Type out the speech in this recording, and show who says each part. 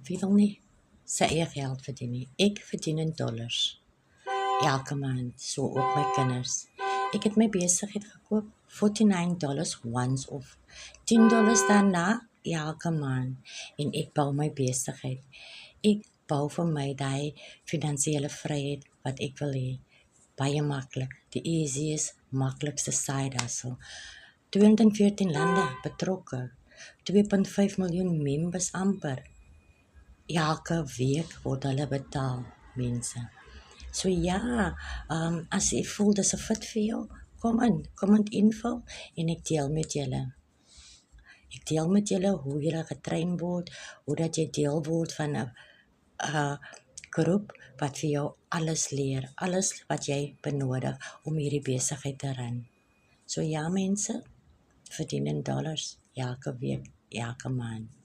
Speaker 1: Wie wil nie sy eie geld verdien nie. Ek verdien in dollars elke maand, so ook my kinders. Ek het my besigheid gekoop, $49 once off, $10 daarna elke maand en ek bou my besigheid. Ek bou vir my die finansiële vryheid wat ek wil hê. Baie maklik, die easiest, maklikste side hustle. 214 lande betrokke, 2.5 miljoen members amper. Elke week word hulle betaal, mense. So ja, as jy voel dis 'n fit vir jou, kom in invul en ek deel met julle. Ek deel met julle hoe julle getrain word, hoe dat jy deel word van 'n groep wat vir jou alles leer, alles wat jy benodig om hierdie besigheid te run. So ja mense, verdien in dollars elke week, elke maand.